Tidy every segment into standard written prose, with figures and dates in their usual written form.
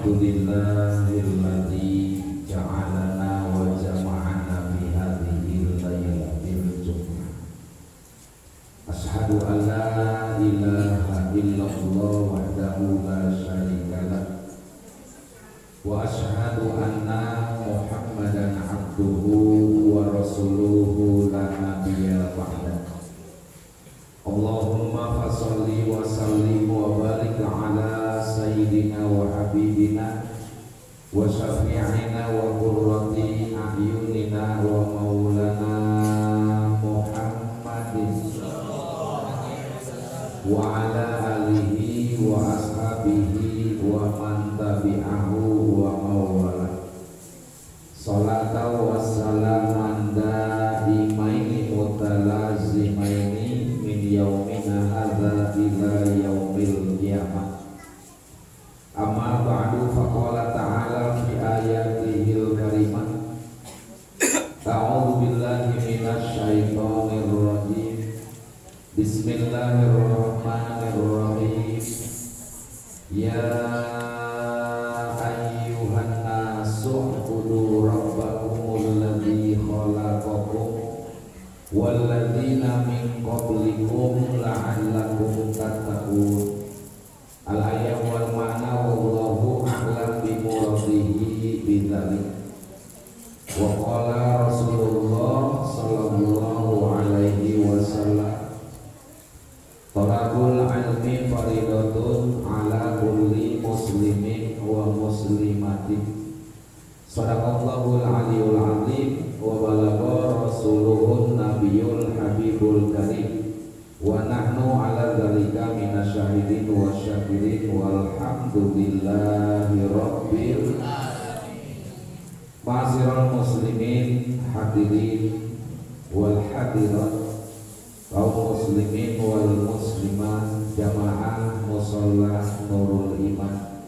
Alhamdulillahilladzi ja'alana wa jama'ana fi hadhil lailatil jumu'ah. Asyhadu an la ilaha illallah wahdahu la syarika lah wa asyhadu anna Muhammadan abduhu wa rasuluhu la nabiyya ba'da. Allahumma fasholli wa sallim wa barik ala sayyidina wa habibina wa syafi'ina wa qurrati a'yunina wa maulana Muhammadin wa ala alihi wa ashabihi wa man tabi'ahu wa mawala. Salatu wassalaman daimaini mutalazimaini yaumina hadza ila yaumil qiyamah. Amma ba'du, faqala ta'ala fi ayatihil karimah. A'udzu billahi minasy syaithanir rajim. Bismillahirrahmanirrahim. Ya ayyuhan nasu ubudu rabbakumul ladzi khalaqakum walladzina min qablikum la'allakum tattaqun. Al-ayat wal ma'na wallahu a'lam bi muradihi bidzalik. Wa qala Rasulullah sallallahu alaihi wasallam, talabul ilmi faridatun ala kulli muslimin wa muslimatin. Sadaqallahul aliyul azim wa balagha rasuluhun nabiyul habibul karim wa nahnu ala dzalika minasyahidin wa syakirin walhamdulillahi rabbil alamin. Ma'asyiral muslimin hadirin wal hadirat, kaum muslimin wal muslimat, jamaah musalla Nurul Iman,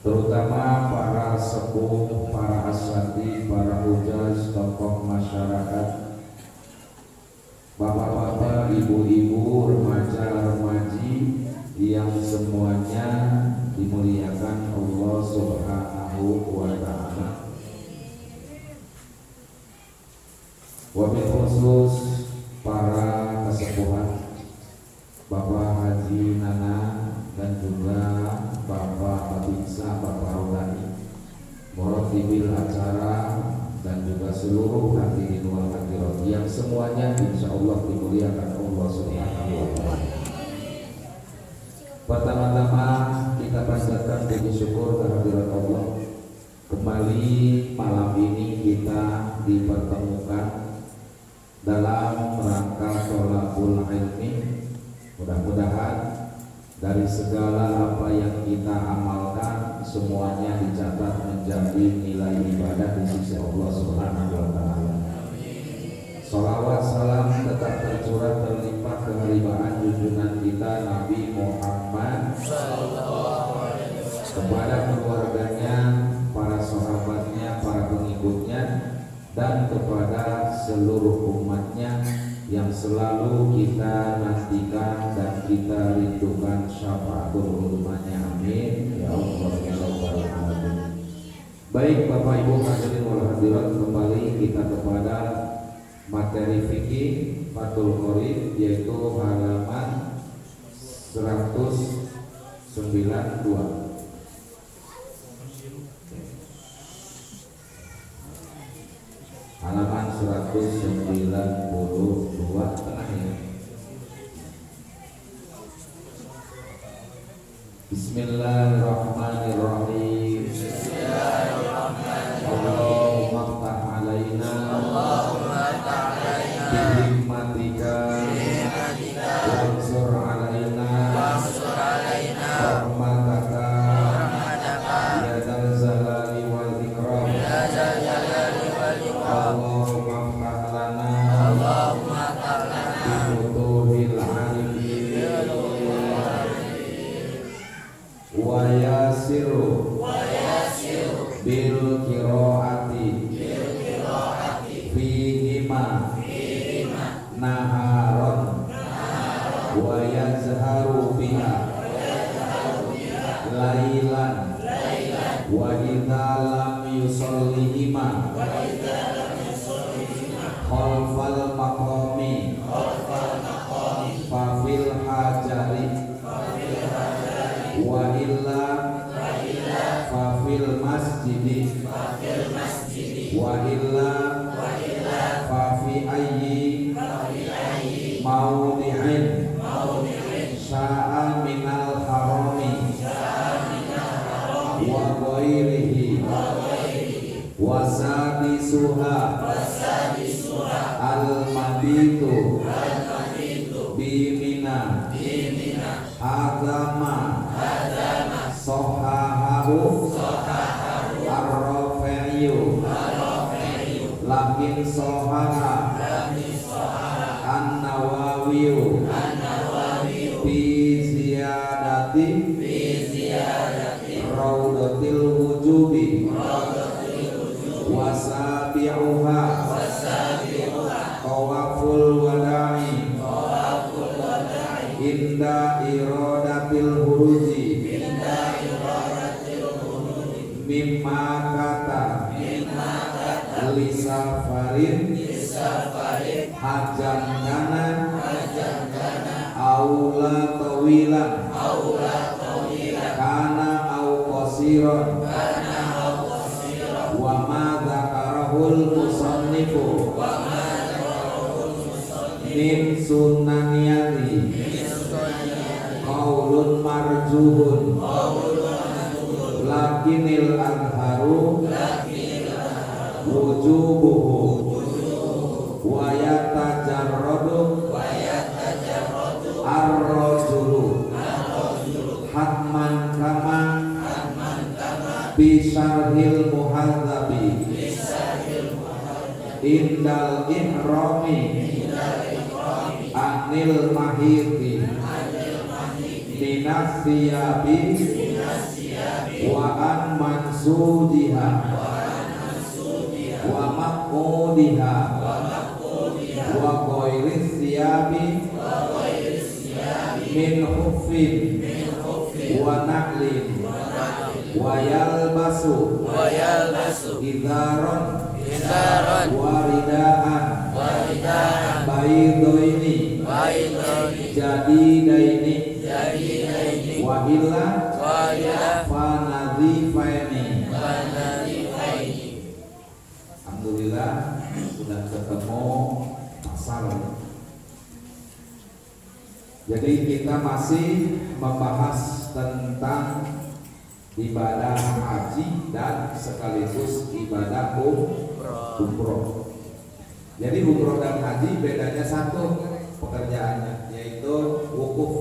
terutama para sepuh, para asatidz, para hujaz, tokoh masyarakat, bapak-bapak, ibu-ibu, remaja-remaji yang semuanya dimuliakan Allah Subhanahu wa ta'ala. Wabil khusus para kesepuhan, Bapak Haji Nana dan juga Bapak Babinsa, Bapak Rodani, Muratibil acara, dan juga seluruh hadirin wal hadirat yang semuanya insya Allah dimuliakan Allah Subhanahu wa ta'ala. Pertama-tama kita panjatkan puji syukur kehadirat Allah. Kembali malam ini kita dipertemukan dalam rangka thalabul ilmi. Mudah-mudahan dari segala apa yang kita amalkan semuanya dicatat menjadi nilai ibadah di sisi Allah Subhanahu wa ta'ala. Salawat salam tetap tercurah terlimpah kehariban junjungan kita Nabi Muhammad kepada keluarganya, para sahabatnya, para pengikutnya, dan kepada seluruh umatnya yang selalu kita nantikan dan kita rindukan syafaatul uzmanya. Amin ya Allah ya rabbal alamin. Baik Bapak Ibu hadirin wal hadirat, kembali kita kepada materi fikih Fathul Qorib, yaitu halaman 192. Halaman 192 tengahnya. Bismillahirrahmanirrahim. Allahumma ftah alaina bihikmatika wansur alaina rahmataka ya dzal jalali wal ikram. Allahumma ftah lana bifutuhil arifin wa yasiru bil qiraati fihima naharon wa yazharu biha lailan wa idza lam yusallihima khalfal maqami fa fil hajari wa illa fa fil masjidi wa illa fa fi ayyi mawdi'in sya'a minal harami wa ghairihi wa sadisuha al-mabitu bimina agama sohahahu ar-rafi'yu lakin sohaha an-nawawiyu fi ziyadati raudatil wujubi wasabi'uha tawaful wada'i inda iradatil huruji mimma kata lisafarin hajan kana aula tawilan kana au qasiran wa ma dzakarahul musannifu min sunnaniyati qaulun marjuhun lakinil adharu wujubuhu wa yatajarradu ar-rajulu hatman kama bisarhil muhadzabi indal ihrami anil mahiti minas siyabi wa an mansudiha wa maqudiha wa qairis siyabi min huffin wa na'lin wa yalbasu idaron wa ridaan baidoini jadidaini wa illa fa nadhifaini. Alhamdulillah sudah ketemu masalah. Jadi kita masih membahas tentang ibadah haji dan sekaligus ibadah umroh. Jadi umroh dan haji bedanya satu pekerjaannya, yaitu wukuf.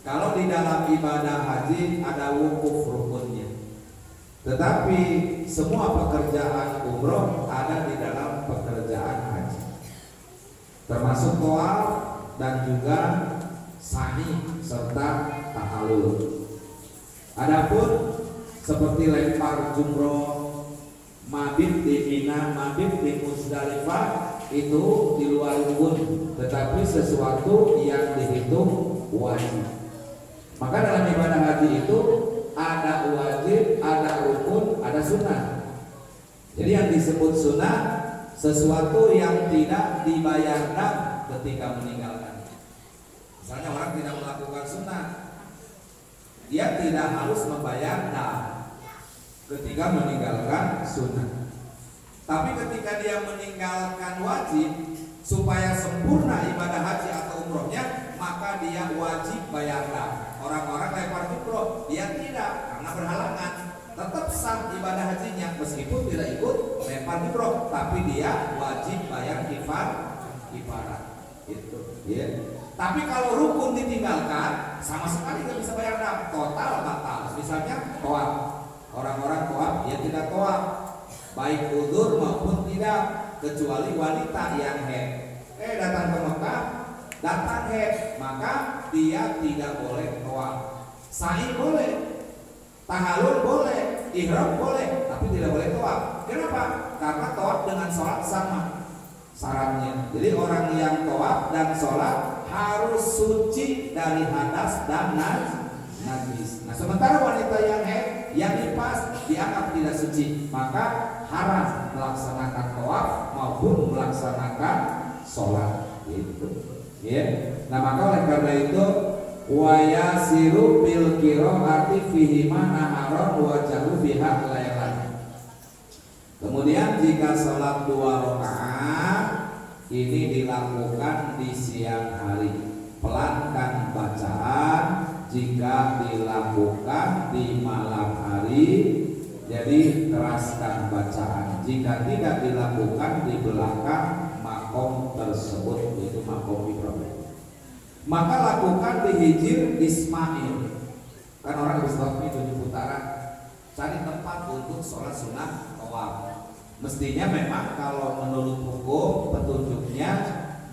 Kalau di dalam ibadah haji ada wukuf rukunnya, tetapi semua pekerjaan umroh ada di dalam pekerjaan haji, termasuk tawaf dan juga sa'i serta tahallul. Adapun seperti lempar jumroh, mabit di Mina, mabit di Muzdalifah itu di luar rukun, tetapi sesuatu yang dihitung wajib. Maka dalam ibadah haji itu ada wajib, ada rukun, ada sunnah. Jadi yang disebut sunnah sesuatu yang tidak dibayarkan ketika meninggalkan. Misalnya orang tidak melakukan sunnah, dia tidak harus membayar ketika meninggalkan sunnah. Tapi ketika dia meninggalkan wajib supaya sempurna ibadah haji atau umrohnya, maka dia wajib bayar. Orang-orang lempar jumroh, dia tidak, karena berhalangan, tetap sah ibadah hajinya meskipun tidak ikut lempar jumroh, tapi dia wajib bayar kifarat. Itu, ya. Tapi kalau rukun ditinggalkan, sama sekali tidak bisa bayar total batal. Misalnya tawaf, orang-orang tawaf, dia tidak tawaf, baik udzur maupun tidak, kecuali wanita yang haid. Datang ke Mekah, datang haid, maka dia tidak boleh tawaf. Sa'i boleh, tahallul boleh, ihram boleh, tapi tidak boleh tawaf. Kenapa? Karena tawaf dengan sholat sama syaratnya. Jadi orang yang tawaf dan sholat harus suci dari hadas dan najis. Nah, sementara wanita yang haid, yang nifas dianggap tidak suci, maka haram melaksanakan tawaf maupun melaksanakan sholat. Gitu. Ya. Nah, maka oleh karena itu wayasiru bil qiraati fihi ma naharon wa jahu biha lailan. Kemudian jika sholat 2 rakaat ini dilakukan di siang hari, pelankan bacaan. Jika dilakukan di malam hari, jadi keraskan bacaan. Jika tidak dilakukan di belakang makom tersebut, yaitu makom Ibrahim, maka lakukan di hijir Ismail. Kan orang habis tawaf 7 putaran, cari tempat untuk sholat sunat tawaf. Mestinya memang kalau menurut hukum petunjuknya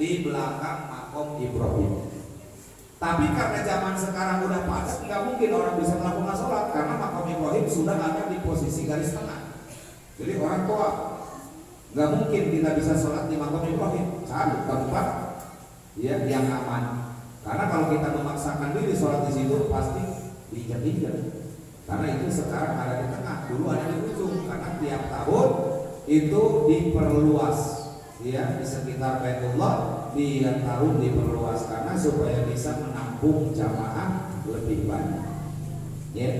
di belakang makom Ibrahim. Tapi karena zaman sekarang udah padat, nggak mungkin orang bisa melakukan sholat karena makom Ibrahim sudah ada di posisi garis tengah. Jadi orang tua nggak mungkin kita bisa sholat di makom Ibrahim. Cari tempat ya yang aman. Karena kalau kita memaksakan diri sholat di situ pasti diinjak-injak. Karena itu sekarang ada di tengah, dulu ada di ujung. Karena tiap tahun itu diperluas, ya, di sekitar Baitullah tiap tahun diperluas karena supaya bisa menampung jamaah lebih banyak. Ya,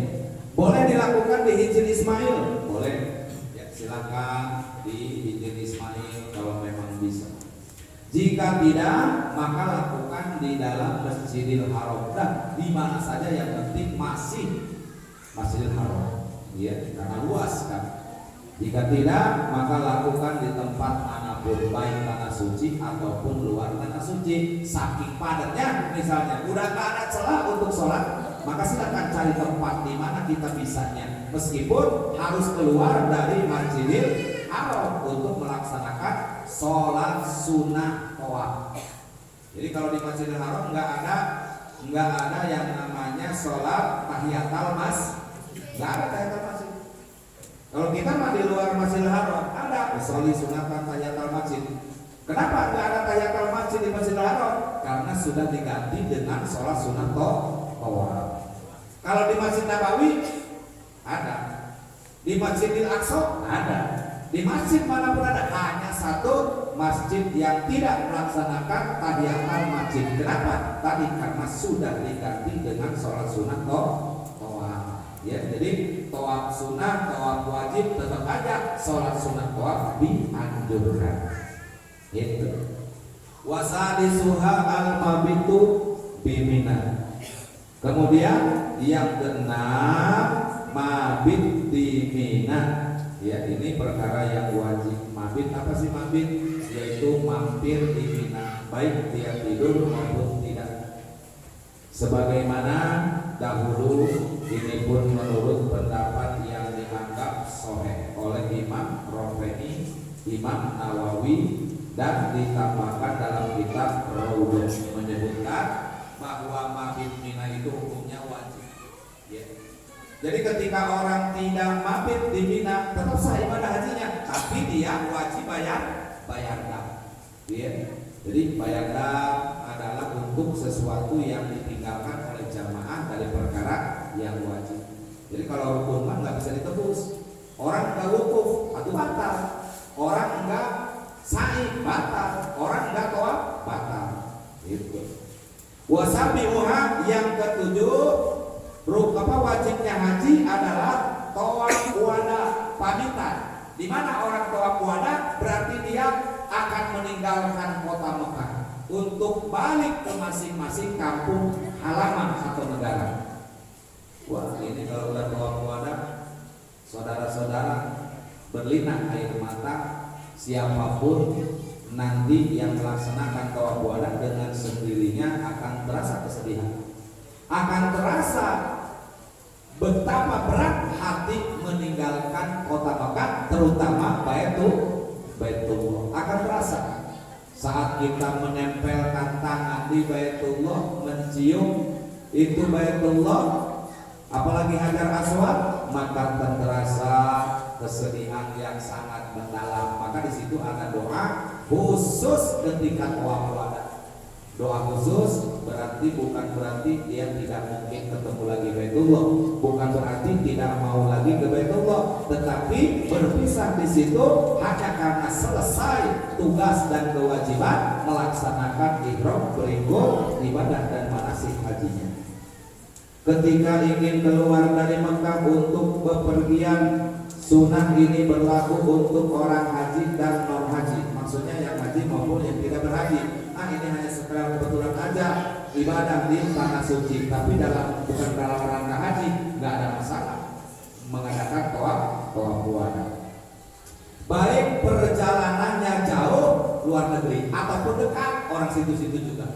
boleh dilakukan di hijir Ismail, boleh. Ya, silakan di hijir Ismail kalau memang bisa. Jika tidak, maka lakukan di dalam Masjidil Haram dan di mana saja yang penting masih Masjidil Haram. Ya, karena luas kan. Jika tidak, maka lakukan di tempat manapun, baik tanah suci ataupun luar tanah suci. Saking padatnya, misalnya udah gak ada celah untuk sholat, maka silakan cari tempat di mana kita bisanya, meskipun harus keluar dari Masjidil Haram untuk melaksanakan sholat sunnah tawaf. Jadi kalau di Masjidil Haram nggak ada yang namanya sholat tahiyatul masjid, nggak ada tahiyatul masjid. Kalau kita mah di luar Masjidil Haram ada sholat sunatan tahiyatul masjid. Kenapa nggak ada tahiyatul masjid di Masjidil Haram? Karena sudah diganti dengan sholat sunat tawaf. Kalau di Masjid Nabawi ada, di Masjidil Aqsa ada, di masjid manapun ada, hanya satu masjid yang tidak melaksanakan tahiyatul masjid. Kenapa? Tadi karena sudah diganti dengan sholat sunat tawaf. Ya, jadi tawaf sunnah, tawaf wajib tetap aja, sholat sunat tawaf dianjurkan. Gitu. Wasadisuha al-mabitu bimina. Kemudian yang keenam, mabit di Mina. Ya, ini perkara yang wajib. Mabit apa sih mabit? Yaitu mampir di Mina, baik dia tidur maupun tidak. Sebagaimana dahulu, ini pun menurut pendapat yang dianggap sahih oleh Imam Rafi'i, Imam Nawawi, dan ditambahkan dalam kitab Raudhah menyebutkan bahwa mabit Mina itu hukumnya wajib. Ya. Jadi ketika orang tidak mabit di Mina tetap sah ibadah hajinya, tapi dia wajib bayar dam. Ya. Jadi bayar dam adalah untuk sesuatu yang ditinggalkan oleh jamaah dari perkara yang wajib. Jadi kalau rukun mah nggak bisa ditebus. Orang nggak wukuf atau batal. Orang nggak sa'i batal. Orang nggak tawaf batal. Itu. Wasabi'uha yang ketujuh, wajibnya haji adalah tawaf wada, pamitan. Di mana orang tawaf wada berarti dia akan meninggalkan kota Mekah untuk balik ke masing-masing kampung halaman atau negara. Wah, ini kalau udah tawaf wada, saudara-saudara berlinang air mata. Siapapun nanti yang melaksanakan tawaf wada dengan sendirinya akan terasa kesedihan, akan terasa betapa berat hati meninggalkan kota Mekah, terutama Baitullah. Akan terasa saat kita menempelkan tangan di Baitullah, mencium itu Baitullah, apalagi Hajar Aswad, maka terasa kesedihan yang sangat mendalam. Maka di situ ada doa khusus ketika tawaf wada. Doa khusus bukan berarti dia tidak mungkin ketemu lagi Baitullah, bukan berarti tidak mau lagi ke Baitullah, tetapi berpisah di situ hanya karena selesai tugas dan kewajiban melaksanakan ihram berikut ibadah dan manasik hajinya. Ketika ingin keluar dari Mekah untuk bepergian, sunnah ini berlaku untuk orang haji dan non haji. Maksudnya yang haji maupun yang tidak berhaji. Ini hanya sekedar kebetulan aja ibadah di tanah suci, tapi bukan dalam rangka haji, nggak ada masalah mengadakan tawaf wada. Baik perjalanannya jauh luar negeri ataupun dekat orang situ-situ juga,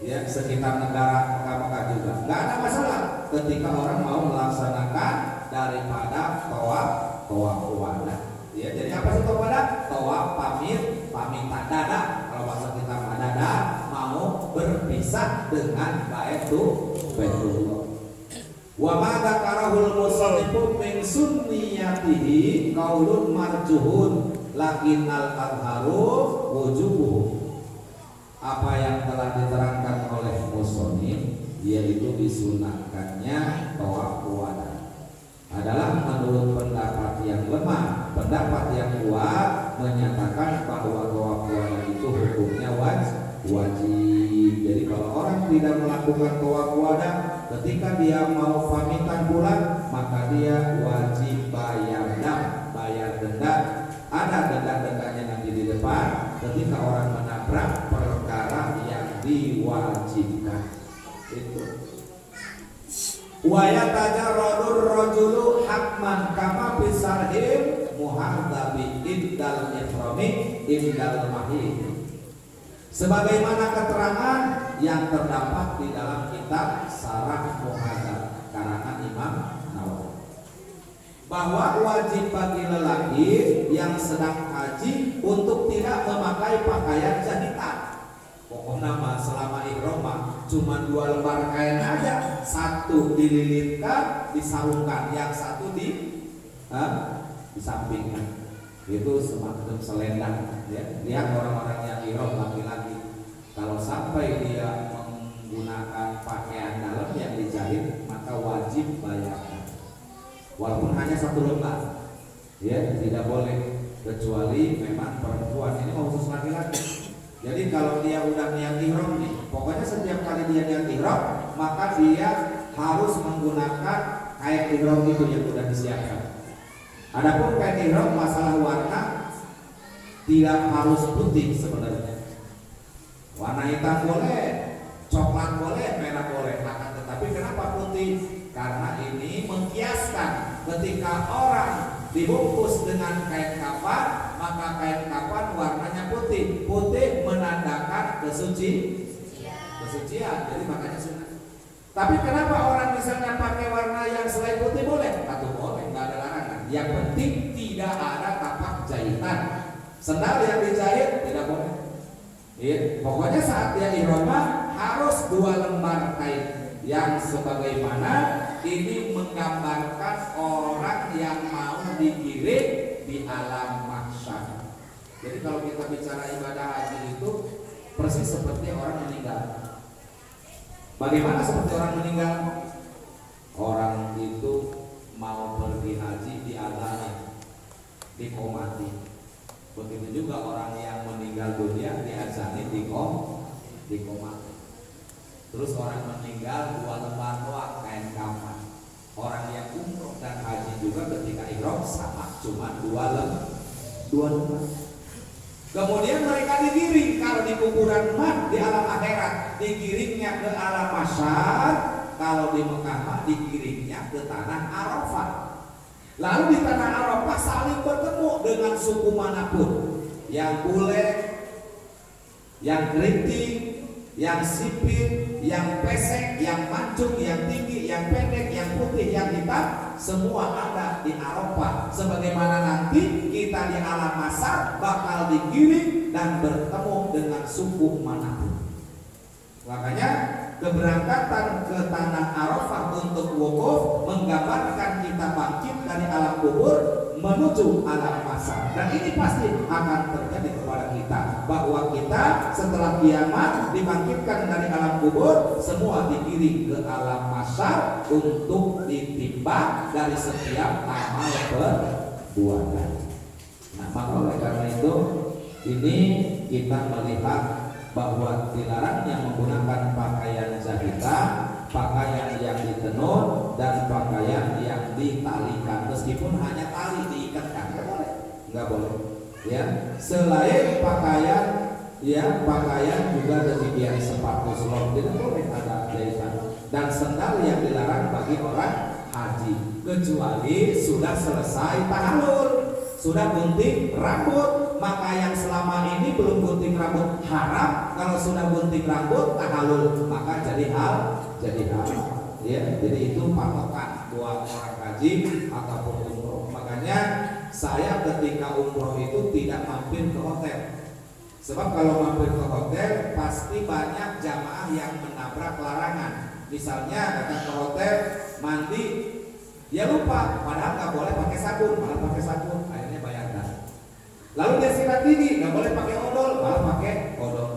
ya sekitar negara Mekah juga, nggak ada masalah ketika orang mau melaksanakan daripada tawaf wada. Ya, jadi apa sih tawaf wada? Tawaf pamitan dada. Kalau bahasa kita dada, mau berpisah dengan Baitullah. Wa ma dzakarahul musannifu min sunniyatihi qaulun marjuhun lakinnal adharu wujubuhu. Apa yang telah diterangkan oleh musannif yaitu disunahkannya tawaf wada adalah menurut pendapat yang lemah. Pendapat yang kuat menyatakan bahwa tawaf wada itu hukumnya wajib. Jadi kalau orang tidak melakukan tawaf wada ketika dia mau pamitan pulang, maka dia wajib bayar denda. Ada denda-dendanya nanti di depan ketika orang menabrak perkara yang diwajibkan. Itu. Wa yatajarradur rajulu hakman kama bisarhim muhadzabi indal ihrami indal mahid. Sebagaimana keterangan yang terdapat di dalam kitab Syarah Muhadzab karangan Imam Nawawi, bahwa wajib bagi lelaki yang sedang haji untuk tidak memakai pakaian jahitan. Pokoknya selama ihram cuma 2 lembar kain aja, satu dililitkan, disarungkan, yang satu disampingkan. Itu semacam selendang, ya. Lihat orang-orang yang ihram laki-laki, kalau sampai dia menggunakan pakaian dalam yang dijahit, maka wajib bayarkan. Walaupun hanya 1 lembar, ya, tidak boleh, kecuali memang perempuan. Ini khusus laki-laki. Jadi kalau dia udah niat ihram nih, pokoknya setiap kali dia niat ihram, maka dia harus menggunakan kain ihram itu yang sudah disiapkan. Adapun kain ihram masalah warna tidak harus putih sebenarnya. Warna hitam boleh, coklat boleh, merah boleh. Tetapi kenapa putih? Karena ini mengkiaskan ketika orang dibungkus dengan kain kafan, maka kain kafan warnanya putih. Putih menandakan kesucian. Jadi makanya sunnah. Tapi kenapa orang misalnya pakai warna yang selain putih boleh? Atau boleh, nggak ada larangan. Yang penting tidak ada tapak jahitan. Sendal yang dijahit tidak boleh. Ya, pokoknya saat dia ihram harus 2 lembar kain yang sebagaimana ini menggambarkan orang yang mau digiring di alam mahsyar. Jadi kalau kita bicara ibadah haji itu persis seperti orang meninggal. Bagaimana seperti orang meninggal? Orang itu mau pergi haji diazani, dikomati. Begitu juga orang yang meninggal dunia diazani, dikomati. Terus orang meninggal 2 lembar doang kain kafan. Orang yang umroh dan haji juga ketika ihram sama, cuma 2 lembar. Kemudian mereka digiring, kalau di kuburan di alam akhirat digiringnya ke alam mahsyar, kalau di Mekah digiringnya ke tanah Arafah. Lalu di tanah Arafah saling bertemu dengan suku manapun, yang bule, yang keriting, yang sipit, yang pesek, yang mancung, yang tinggi, yang pendek, yang putih, yang hitam, semua ada di Arafah. Sebagaimana nanti kita di alam mahsyar bakal digiring dan bertemu dengan suku manapun. Makanya keberangkatan ke tanah Arafah untuk wukuf menggambarkan kita bangkit dari alam kubur menuju alam mahsyar. Dan ini pasti akan terjadi kepada kita, bahwa kita setelah kiamat dibangkitkan dari alam kubur, semua digiring ke alam mahsyar untuk ditimbang dari setiap amal perbuatan. Nah, maka oleh karena itu ini kita melihat bahwa dilarangnya menggunakan pakaian jahita, pakaian yang ditenun, dan pakaian yang ditalikan, meskipun hanya tali diikatkan, nggak boleh. Ya, selain pakaian, ya pakaian juga dibiayai sepatu selop, tidak boleh ada jahitan. Dan sendal yang dilarang bagi orang haji, kecuali sudah selesai tahallul, sudah gunting rambut. Maka yang selama ini belum gunting rambut haram, kalau sudah gunting rambut tahallul maka jadi hal ya. Jadi itu patokan buat orang haji ataupun umroh. Makanya saya ketika umroh itu tidak mampir ke hotel, sebab kalau mampir ke hotel pasti banyak jamaah yang menabrak larangan. Misalnya datang ke hotel mandi, dia lupa padahal nggak boleh pakai sabun, malah pakai sabun, akhirnya bayar dah. Lalu dia sikat gigi, nggak boleh pakai odol, malah pakai odol.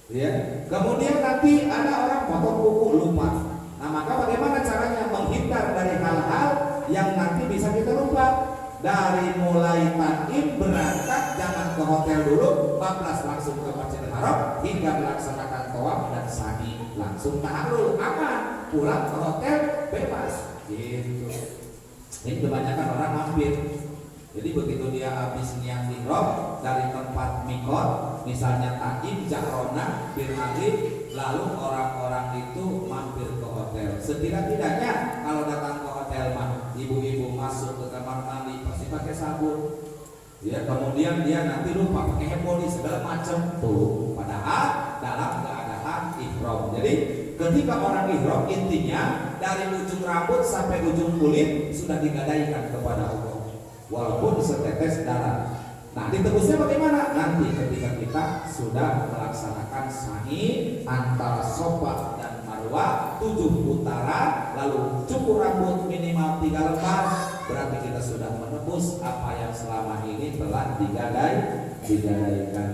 Ya. Kemudian nanti ada orang potong kuku lupa. Nah, maka bagaimana caranya menghindar dari hal-hal yang nanti bisa kita lupa? Dari mulai takim berangkat, jangan ke hotel dulu, bablas langsung ke Masjidil Haram hingga melaksanakan tawaf dan sa'i, langsung tahallul, aman, pulang ke hotel bebas. Gitu. Ini kebanyakan orang mampir. Jadi begitu dia habis niat ihram dari tempat mikot, misalnya takim, jahrona, bir ali, lalu orang-orang itu mampir ke hotel. Setidak-tidaknya kalau datang ke hotel mah, ibu-ibu masuk ke kamar mandi pasti pakai sabun. Ya, kemudian dia nanti lupa pakai hand body segala macam tuh. Padahal dalam keadaan ihram. Jadi ketika orang ihram, intinya dari ujung rambut sampai ujung kulit sudah digadaikan kepada Allah, walaupun setetes darah. Nah, ditebusnya bagaimana? Nanti ketika kita sudah melaksanakan sa'i antara Safa dan Marwah 7 putaran, lalu cukur rambut minimal 3 lembar, berarti kita sudah menebus apa yang selama ini telah digadaikan.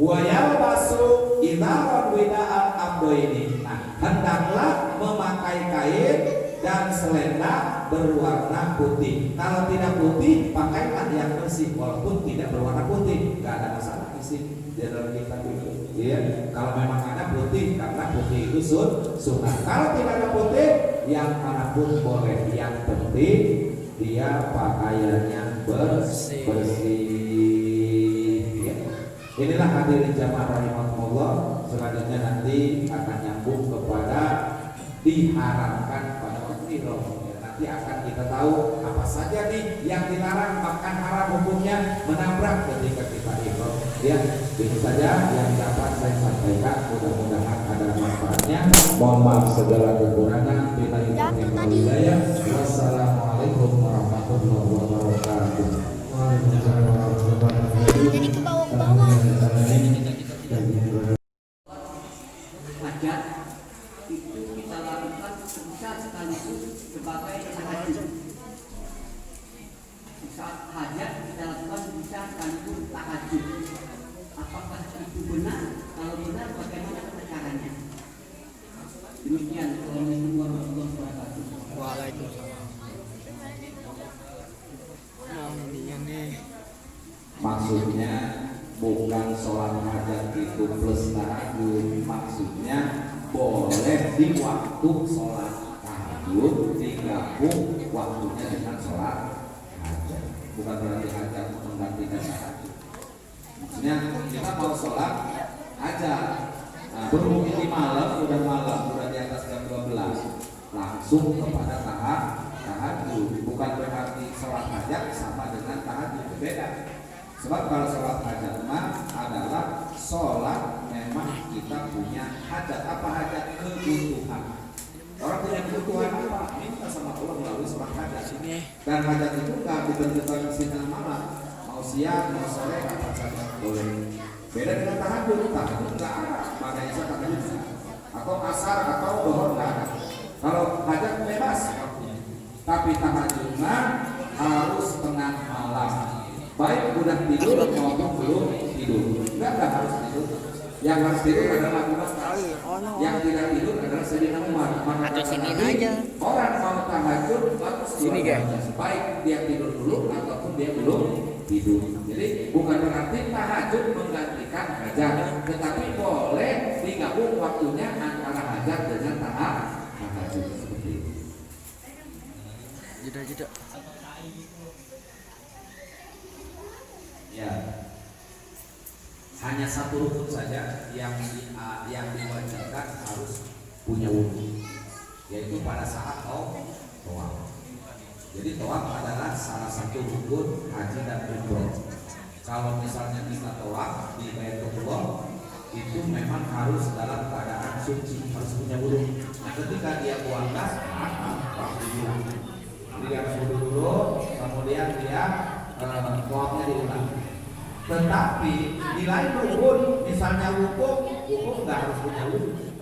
Wa yalbasu idharon wida'al abdoini. Nah, hendaklah memakai kain dan selendang berwarna putih. Kalau tidak putih, pakailah yang bersih, walaupun tidak berwarna putih, nggak ada masalah di sini di dalam kitab itu. Ya, kalau memang ada putih, karena putih itu sunnah. Kalau tidak ada putih, yang manapun boleh. Yang penting dia pakaiannya bersih. Ya. Inilah hadirin jamaah rahimakumullah. Selanjutnya nanti akan nyambung kepada diharamkan pada waktu ihram. Nanti akan kita tahu apa saja nih yang dilarang, bahkan haram hukumnya menabrak ketika kita ihram. Ya, itu saja yang dapat saya sampaikan. Mudah-mudahan ada manfaatnya. Mohon maaf segala kekurangan. Billahi taufiq wal hidayah. Wassalamualaikum warahmatullahi wabarakatuh. Jadi ke bawah-bawah. Hajat itu kita lakukan bisa sekaligus sebagai tahajud. Saat hajat kita lakukan bisa sekaligus tahajud. Apakah itu benar? Kalau benar, bagaimana caranya? Demikian. Assalamualaikum warahmatullahi wabarakatuh. Waalaikumsalam. Nah, ini Maksudnya bukan sholat hajat itu plus tahajud, maksudnya boleh di waktu sholat tahajud digabung waktunya dengan sholat hajat. Bukan berarti hajat menggantikan tahajud. Maksudnya kita mau sholat hajat, nah, berhubung ini malam, udah di atas jam 12, langsung kepada tahajud. Bukan berarti sholat hajat sama dengan tahajud, beda. Sebab kalau sholat hajat mah adalah sholat memang kita punya hajat. Apa hajat? Kebutuhan. Orang punya kebutuhan apa? Minta sama Allah melalui sholat hajat. Dan hajat itu nggak ditentukan siang malam, mau siang, mau sore, apa saja boleh. Beda dengan tahajud. Tahajud nggak ada, makanya saya tahajud atau asar atau dohor nggak ada. Kalau hajat bebas waktunya. Tapi tahajud mah harus tengah udah tidur ngomong belum tidur. Enggak harus tidur. Yang harus tidur adalah Abu Bakar. Yang tidak tidur adalah Sayyidina Umar. Atau sini aja. Orang mau tahajud bagus Sini, guys. baik dia tidur dulu ataupun dia belum tidur. Jadi bukan berarti tahajud menggantikan hajat, tetapi boleh digabung waktunya antara hajat dengan tahajud seperti itu. Jeda. Ya, hanya satu rukun saja yang diwajibkan harus punya wudhu, yaitu pada saat tawaf. Jadi tawaf adalah salah satu rukun haji dan umroh. Kalau misalnya kita tawaf di Baitullah, itu memang harus dalam keadaan suci, harus punya wudhu. Nah, ketika dia buang gas, pasti diulang. Jadi dia harus wudhu dulu, kemudian dia tawafnya diulang. Tetapi di lain rukun, misalnya wukuf nggak harus punya wudhu,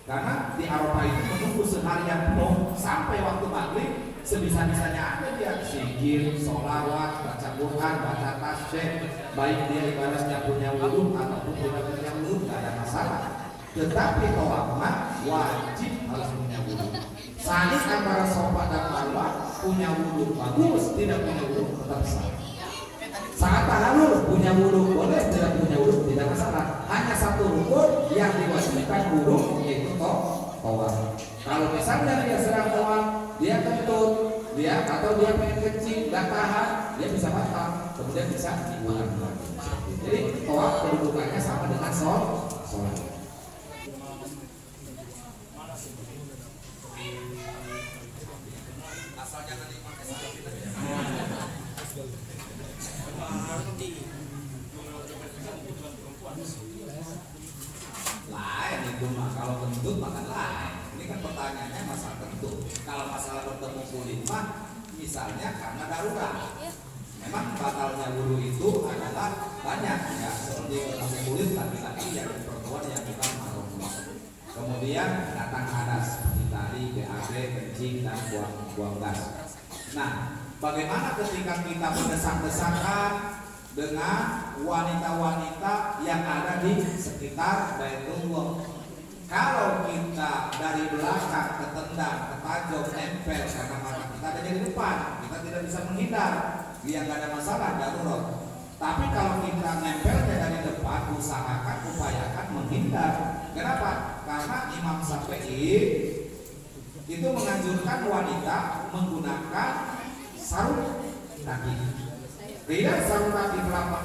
karena di Arafah itu menunggu seharian penuh sampai waktu maghrib, sebisa-bisanya ada dia zikir, sholawat, baca Quran, baca tasbih, baik dia ibaratnya punya wudhu ataupun tidak punya wudhu, nggak ada masalah. Tetapi tawaf wajib harus punya wudhu. Saling antara Safa dan Marwah, punya wudhu bagus, tidak punya wudhu tetap sah. Saat tahallul punya wudhu boleh, tidak punya wudhu tidak masalah. Hanya satu rukun yang diwajibkan wudhu, yaitu tawaf. Kalau misalnya dia sedang tawaf, dia kentut, atau dia pengen kencing, nggak tahan, dia bisa batal, kemudian bisa diulang lagi. Jadi tawaf kedudukannya sama dengan sholat. Lain itu mah, kalau kentut makan lain. Ini kan pertanyaannya masalah kentut. Kalau masalah bertemu kulit mah, misalnya karena darurat. Memang batalnya wudhu itu adalah banyak ya, seperti bertemu kulit laki-laki yang perempuan yang bukan mahram. Kemudian datang hadas seperti tadi, BAB, kencing dan buang gas. Nah, bagaimana ketika kita berdesak-desakan dengan wanita-wanita yang ada di sekitar Baitullah? Kalau kita dari belakang ketendang, ketajam, nempel karena mata kita ada di depan, kita tidak bisa menghindar, dia nggak ada masalah, darurat. Tapi kalau kita nempel dari depan, upayakan menghindar. Kenapa? Karena Imam Syafi'i itu menganjurkan wanita menggunakan sarung kaki. Tidak sarung kaki telapak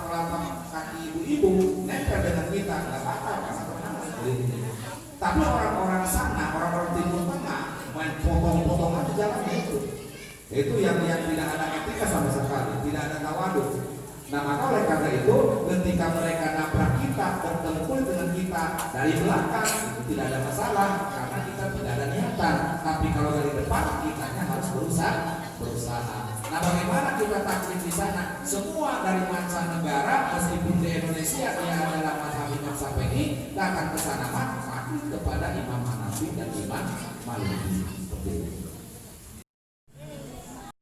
kaki ibu-ibu nempel dengan kita, nggak apa-apa karena terhalang kulitnya. Tapi orang-orang sana, orang-orang Timur Tengah main potong-potong aja jalannya itu yang tidak ada etika sama sekali, tidak ada tawaduk. Nah, maka oleh karena itu ketika mereka nabrak kita, bertemu dengan kita dari belakang, itu tidak ada masalah karena kita tidak ada niatan. Tapi kalau dari depan, kitanya harus berusaha. Nah, bagaimana kita taklid di sana? Semua dari mancanegara, meskipun di Indonesia dia adalah mazhab Imam Syafi'i, datang ke sana mati kepada Imam Hanafi dan Imam Maliki. Seperti itu.